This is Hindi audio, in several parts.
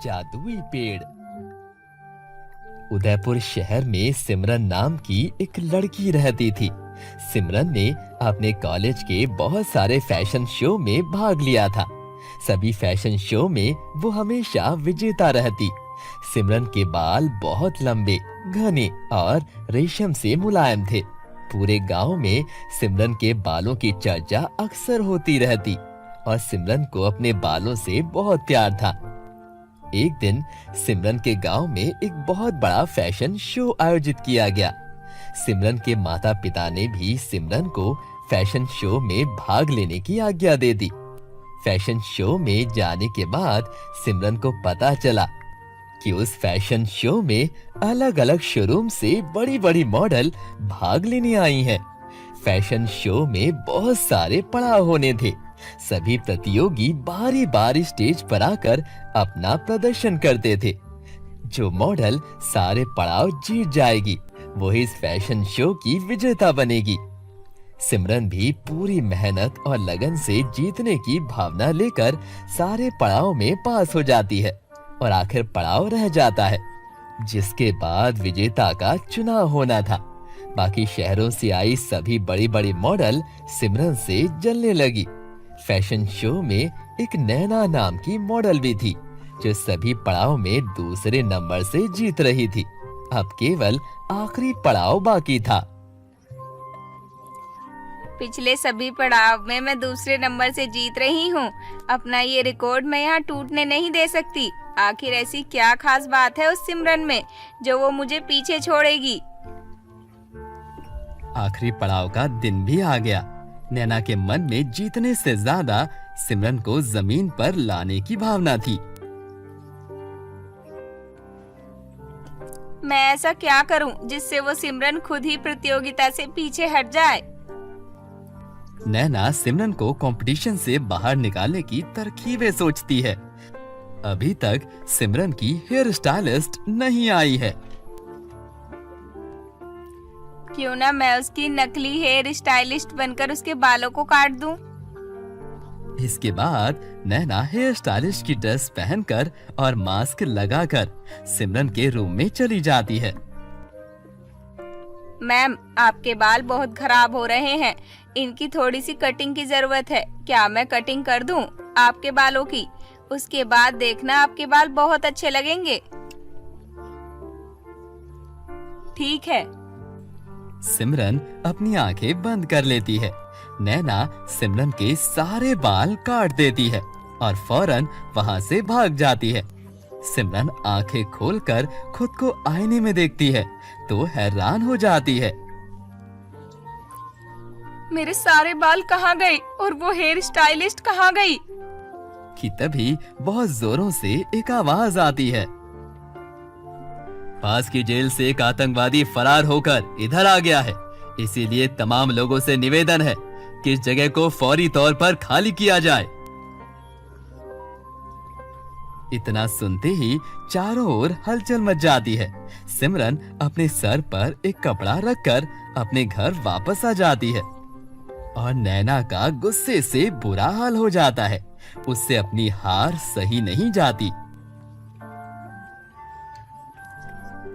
जादुई पेड़। उदयपुर शहर में सिमरन नाम की एक लड़की रहती थी। सिमरन ने अपने कॉलेज के बहुत सारे फैशन शो में भाग लिया था। सभी फैशन शो में वो हमेशा विजेता रहती। सिमरन के बाल बहुत लंबे, घने और रेशम से मुलायम थे। पूरे गांव में सिमरन के बालों की चर्चा अक्सर होती रहती और सिमरन को अपने बालों से बहुत प्यार था। एक दिन सिमरन के गांव में एक बहुत बड़ा फैशन शो आयोजित किया गया। सिमरन के माता पिता ने भी सिमरन को फैशन शो में भाग लेने की आज्ञा दे दी। फैशन शो में जाने के बाद सिमरन को पता चला कि उस फैशन शो में अलग अलग शोरूम से बड़ी बड़ी मॉडल भाग लेने आई हैं। फैशन शो में बहुत सारे पड़ाव होने थे। सभी प्रतियोगी बारी बारी स्टेज पर आकर अपना प्रदर्शन करते थे। जो मॉडल सारे पड़ाव जीत जाएगी वही इस फैशन शो की विजेता बनेगी। सिमरन भी पूरी मेहनत और लगन से जीतने की भावना लेकर सारे पड़ाव में पास हो जाती है और आखिर पड़ाव रह जाता है, जिसके बाद विजेता का चुनाव होना था। बाकी शहरों से आई सभी बड़ी बड़ी मॉडल सिमरन से जलने लगी। फैशन शो में एक नैना नाम की मॉडल भी थी जो सभी पड़ाव में दूसरे नंबर से जीत रही थी। अब केवल आखिरी पड़ाव बाकी था। पिछले सभी पड़ाव में मैं दूसरे नंबर से जीत रही हूँ। अपना ये रिकॉर्ड मैं यहाँ टूटने नहीं दे सकती। आखिर ऐसी क्या खास बात है उस सिमरन में जो वो मुझे पीछे छोड़ेगी। आखिरी पड़ाव का दिन भी आ गया। नैना के मन में जीतने से ज्यादा सिमरन को जमीन पर लाने की भावना थी। मैं ऐसा क्या करूं जिससे वो सिमरन खुद ही प्रतियोगिता से पीछे हट जाए। नैना सिमरन को कंपटीशन से बाहर निकालने की तरकीबें सोचती है। अभी तक सिमरन की हेयर स्टाइलिस्ट नहीं आई है। क्यों ना मैं उसकी नकली हेयर स्टाइलिस्ट बनकर उसके बालों को काट दूं। इसके बाद नैना हेयर स्टाइलिस्ट की ड्रेस पहनकर और मास्क लगाकर सिमरन के रूम में चली जाती है। मैम, आपके बाल बहुत खराब हो रहे हैं। इनकी थोड़ी सी कटिंग की जरूरत है। क्या मैं कटिंग कर दूं आपके बालों की? उसके बाद देखना आपके बाल बहुत अच्छे लगेंगे। ठीक है। सिमरन अपनी आंखें बंद कर लेती है। नैना सिमरन के सारे बाल काट देती है और फौरन वहां से भाग जाती है। सिमरन आंखें खोलकर खुद को आईने में देखती है तो हैरान हो जाती है। मेरे सारे बाल कहाँ गए और वो हेयर स्टाइलिस्ट कहाँ गई? कि तभी बहुत जोरों से एक आवाज आती है। पास की जेल से एक आतंकवादी फरार होकर इधर आ गया है, इसीलिए तमाम लोगों से निवेदन है कि इस जगह को फौरी तौर पर खाली किया जाए। इतना सुनते ही चारों ओर हलचल मच जाती है। सिमरन अपने सर पर एक कपड़ा रखकर अपने घर वापस आ जाती है और नैना का गुस्से से बुरा हाल हो जाता है। उससे अपनी हार सही नहीं जाती।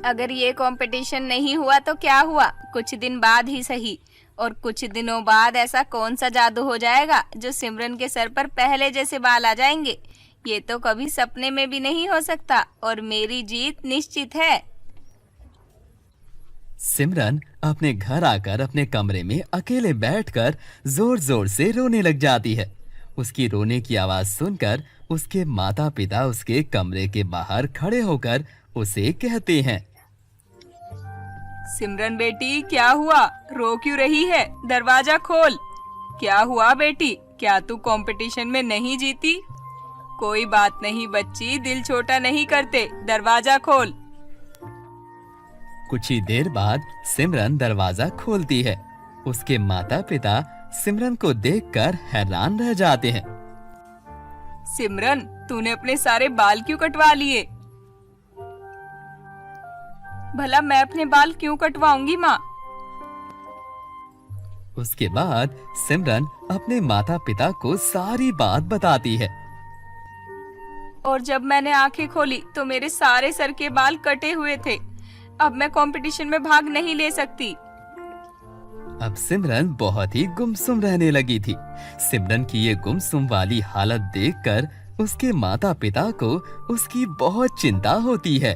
अगर ये कंपटीशन नहीं हुआ तो क्या हुआ? कुछ दिन बाद ही सही। और कुछ दिनों बाद ऐसा कौन सा जादू हो जाएगा जो सिमरन के सर पर पहले जैसे बाल आ जाएंगे? ये तो कभी सपने में भी नहीं हो सकता और मेरी जीत निश्चित है। सिमरन अपने घर आकर अपने कमरे में अकेले बैठकर जोर जोर से रोने लग जाती है। उसकी रोने की आवाज सुनकर उसके माता पिता उसके कमरे के बाहर खड़े होकर उसे कहते हैं, सिमरन बेटी, क्या हुआ? रो क्यों रही है? दरवाजा खोल। क्या हुआ बेटी? क्या तू कंपटीशन में नहीं जीती? कोई बात नहीं बच्ची, दिल छोटा नहीं करते। दरवाजा खोल। कुछ ही देर बाद सिमरन दरवाजा खोलती है। उसके माता पिता सिमरन को देखकर हैरान रह जाते हैं। सिमरन, तूने अपने सारे बाल क्यों कटवा लिए? भला मैं अपने बाल क्यों कटवाऊंगी माँ? उसके बाद सिमरन अपने माता पिता को सारी बात बताती है। और जब मैंने आंखें खोली तो मेरे सारे सर के बाल कटे हुए थे। अब मैं कंपटीशन में भाग नहीं ले सकती। अब सिमरन बहुत ही गुमसुम रहने लगी थी। सिमरन की ये गुमसुम वाली हालत देखकर उसके माता पिता को उसकी बहुत चिंता होती है।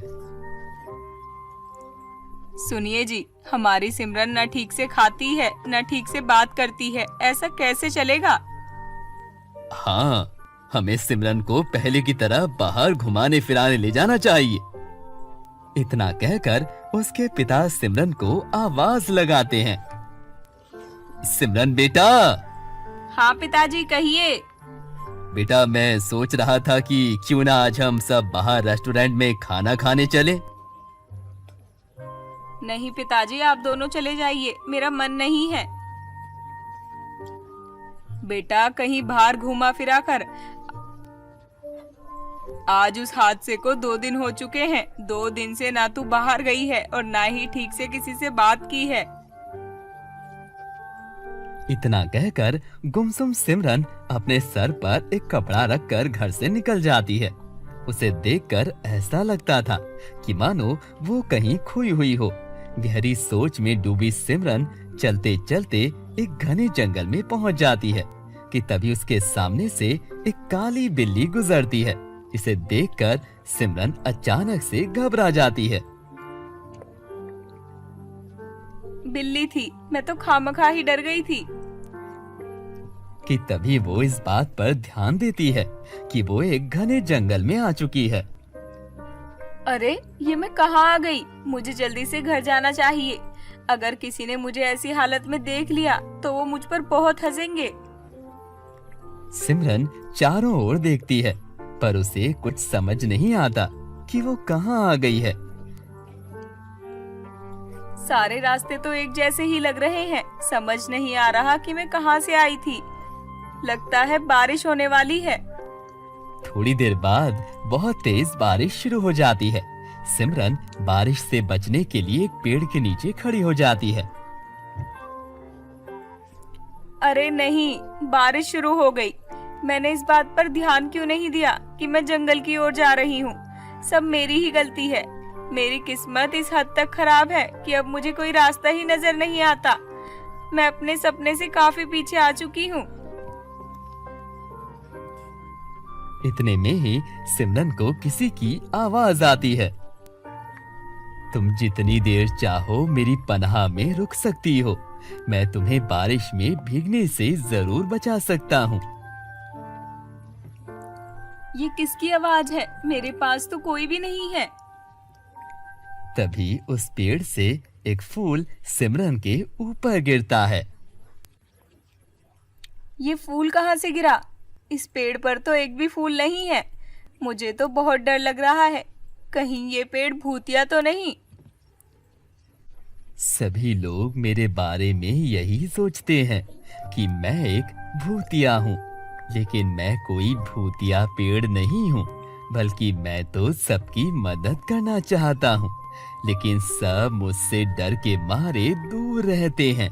सुनिए जी, हमारी सिमरन न ठीक से खाती है न ठीक से बात करती है, ऐसा कैसे चलेगा? हाँ, हमें सिमरन को पहले की तरह बाहर घुमाने फिराने ले जाना चाहिए। इतना कहकर उसके पिता सिमरन को आवाज लगाते हैं। सिमरन बेटा। हाँ पिताजी, कहिए। बेटा, मैं सोच रहा था कि क्यों ना आज हम सब बाहर रेस्टोरेंट में खाना खाने चले। नहीं पिताजी, आप दोनों चले जाइए, मेरा मन नहीं है। बेटा, कहीं बाहर घूमा फिरा कर। आज उस हादसे को 2 दिन हो चुके हैं। 2 दिन से ना तू बाहर गई है और ना ही ठीक से किसी से बात की है। इतना कहकर गुमसुम सिमरन अपने सर पर एक कपड़ा रखकर घर से निकल जाती है। उसे देखकर ऐसा लगता था कि मानो वो कहीं खोई हुई हो। गहरी सोच में डूबी सिमरन चलते चलते एक घने जंगल में पहुंच जाती है कि तभी उसके सामने से एक काली बिल्ली गुजरती है। इसे देखकर सिमरन अचानक से घबरा जाती है। बिल्ली थी, मैं तो खामखा ही डर गई थी। कि तभी वो इस बात पर ध्यान देती है कि वो एक घने जंगल में आ चुकी है। अरे, ये मैं कहाँ आ गई? मुझे जल्दी से घर जाना चाहिए। अगर किसी ने मुझे ऐसी हालत में देख लिया तो वो मुझ पर बहुत हंसेंगे। सिमरन चारों ओर देखती है पर उसे कुछ समझ नहीं आता कि वो कहाँ आ गई है। सारे रास्ते तो एक जैसे ही लग रहे हैं। समझ नहीं आ रहा कि मैं कहाँ से आई थी। लगता है बारिश होने वाली है। थोड़ी देर बाद बहुत तेज बारिश शुरू हो जाती है। सिमरन बारिश से बचने के लिए एक पेड़ के नीचे खड़ी हो जाती है। अरे नहीं, बारिश शुरू हो गई। मैंने इस बात पर ध्यान क्यों नहीं दिया कि मैं जंगल की ओर जा रही हूँ। सब मेरी ही गलती है। मेरी किस्मत इस हद तक खराब है कि अब मुझे कोई रास्ता ही नजर नहीं आता। मैं अपने सपने से काफी पीछे आ चुकी हूँ। इतने में ही सिमरन को किसी की आवाज आती है। तुम जितनी देर चाहो मेरी पनाह में रुक सकती हो। मैं तुम्हें बारिश में भीगने से जरूर बचा सकता हूँ। ये किसकी आवाज है? मेरे पास तो कोई भी नहीं है। तभी उस पेड़ से एक फूल सिमरन के ऊपर गिरता है। ये फूल कहाँ से गिरा? इस पेड़ पर तो एक भी फूल नहीं है। मुझे तो बहुत डर लग रहा है। कहीं ये पेड़ भूतिया तो नहीं? सभी लोग मेरे बारे में यही सोचते हैं कि मैं एक भूतिया हूँ, लेकिन मैं कोई भूतिया पेड़ नहीं हूँ, बल्कि मैं तो सबकी मदद करना चाहता हूँ। लेकिन सब मुझसे डर के मारे दूर रहते हैं।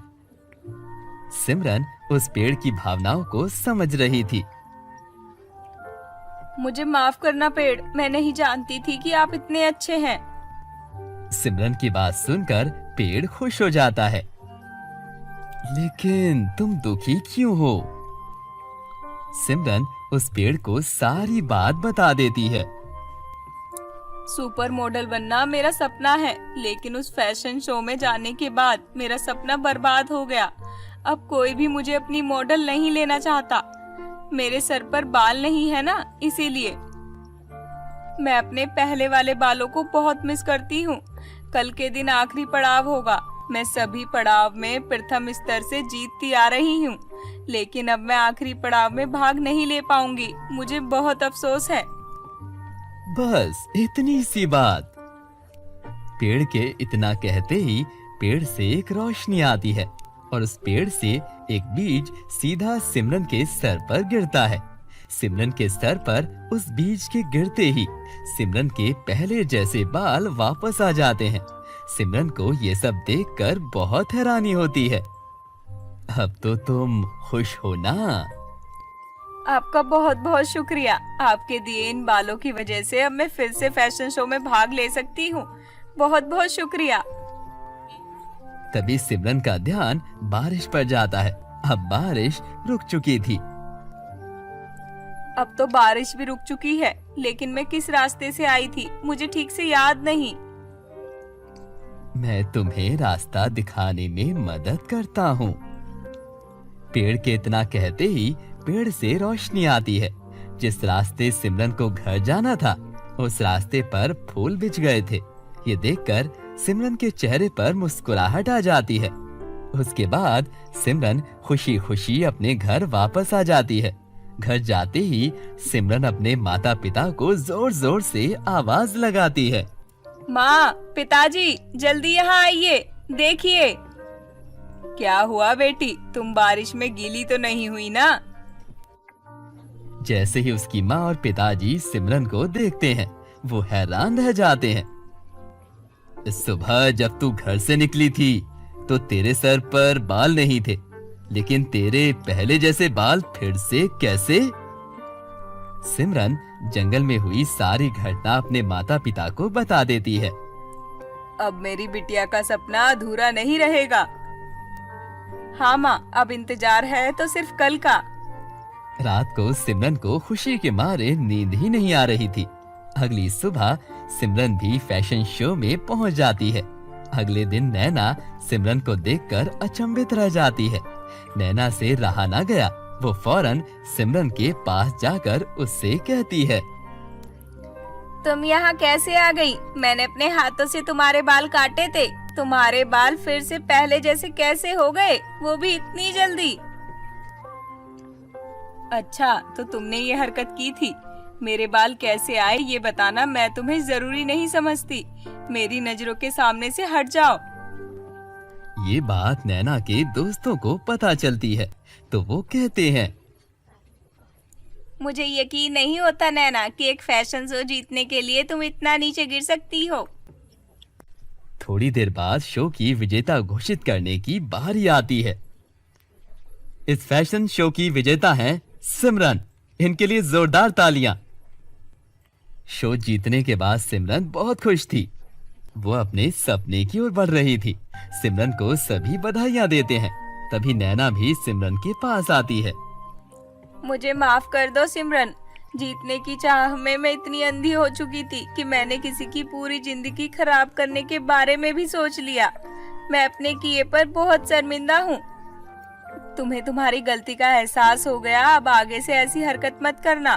सिमरन उस पेड़ की भावनाओं को समझ रही थी। मुझे माफ करना पेड़, मैं नहीं जानती थी कि आप इतने अच्छे हैं। सिमरन की बात सुनकर पेड़ खुश हो जाता है। लेकिन तुम दुखी क्यों हो? सिमरन उस पेड़ को सारी बात बता देती है। सुपर मॉडल बनना मेरा सपना है, लेकिन उस फैशन शो में जाने के बाद मेरा सपना बर्बाद हो गया। अब कोई भी मुझे अपनी मॉडल नहीं लेना चाहता। मेरे सर पर बाल नहीं है ना, इसीलिए। मैं अपने पहले वाले बालों को बहुत मिस करती हूँ। कल के दिन आखिरी पड़ाव होगा। मैं सभी पड़ाव में प्रथम स्तर से जीतती आ रही हूँ, लेकिन अब मैं आखिरी पड़ाव में भाग नहीं ले पाऊंगी। मुझे बहुत अफसोस है। बस इतनी सी बात। पेड़ के इतना कहते ही पेड़ से एक रोशनी आती है और उस पेड़ से एक बीज सीधा सिमरन के सर पर गिरता है। सिमरन के सर पर उस बीज के गिरते ही सिमरन के पहले जैसे बाल वापस आ जाते हैं। सिमरन को ये सब देखकर बहुत हैरानी होती है। अब तो तुम खुश हो ना? आपका बहुत बहुत शुक्रिया। आपके दिए इन बालों की वजह से अब मैं फिर से फैशन शो में भाग ले सकती हूँ। बहुत बहुत शुक्रिया। तभी सिमरन का ध्यान बारिश पर जाता है। अब बारिश रुक चुकी थी। अब तो बारिश भी रुक चुकी है, लेकिन मैं किस रास्ते से आई थी मुझे ठीक से याद नहीं। मैं तुम्हें रास्ता दिखाने में मदद करता हूँ। पेड़ के इतना कहते ही पेड़ से रोशनी आती है। जिस रास्ते सिमरन को घर जाना था, उस रास्ते पर फूल बिछ गए थे। ये देखकर सिमरन के चेहरे पर मुस्कुराहट आ जाती है। उसके बाद सिमरन खुशी खुशी अपने घर वापस आ जाती है। घर जाते ही सिमरन अपने माता पिता को जोर जोर से आवाज लगाती है। माँ, पिताजी, जल्दी यहाँ आइए, देखिए। क्या हुआ बेटी, तुम बारिश में गीली तो नहीं हुई ना? जैसे ही उसकी माँ और पिताजी सिमरन को देखते हैं, वो हैरान रह जाते हैं। सुबह जब तू घर से निकली थी तो तेरे सर पर बाल नहीं थे, लेकिन तेरे पहले जैसे बाल फिर से कैसे? सिमरन जंगल में हुई सारी घटना अपने माता पिता को बता देती है। अब मेरी बिटिया का सपना अधूरा नहीं रहेगा। हाँ माँ, अब इंतजार है तो सिर्फ कल का। रात को सिमरन को खुशी के मारे नींद ही नहीं आ रही थी। अगली सुबह सिमरन भी फैशन शो में पहुंच जाती है। अगले दिन नैना सिमरन को देखकर अचंभित रह जाती है। नैना से रहा ना गया, वो फौरन सिमरन के पास जाकर उससे कहती है, तुम यहाँ कैसे आ गई? मैंने अपने हाथों से तुम्हारे बाल काटे थे। तुम्हारे बाल फिर से पहले जैसे कैसे हो गए, वो भी इतनी जल्दी? अच्छा, तो तुमने ये हरकत की थी। मेरे बाल कैसे आए ये बताना मैं तुम्हें जरूरी नहीं समझती। मेरी नजरों के सामने से हट जाओ। ये बात नैना के दोस्तों को पता चलती है तो वो कहते हैं, मुझे यकीन नहीं होता नैना कि एक फैशन शो जीतने के लिए तुम इतना नीचे गिर सकती हो। थोड़ी देर बाद शो की विजेता घोषित करने की बारी आती है। इस फैशन शो की विजेता हैं सिमरन। इनके लिए जोरदार तालियां। शो जीतने के बाद सिमरन बहुत खुश थी। वो अपने सपने की ओर बढ़ रही थी। सिमरन को सभी बधाइयां देते हैं। तभी नैना भी सिमरन के पास आती है। मुझे माफ कर दो सिमरन। जीतने की चाह में मैं इतनी अंधी हो चुकी थी कि मैंने किसी की पूरी जिंदगी खराब करने के बारे में भी सोच लिया। मैं अपने किए पर बहुत शर्मिंदा हूँ। तुम्हें तुम्हारी गलती का एहसास हो गया। अब आगे से ऐसी हरकत मत करना।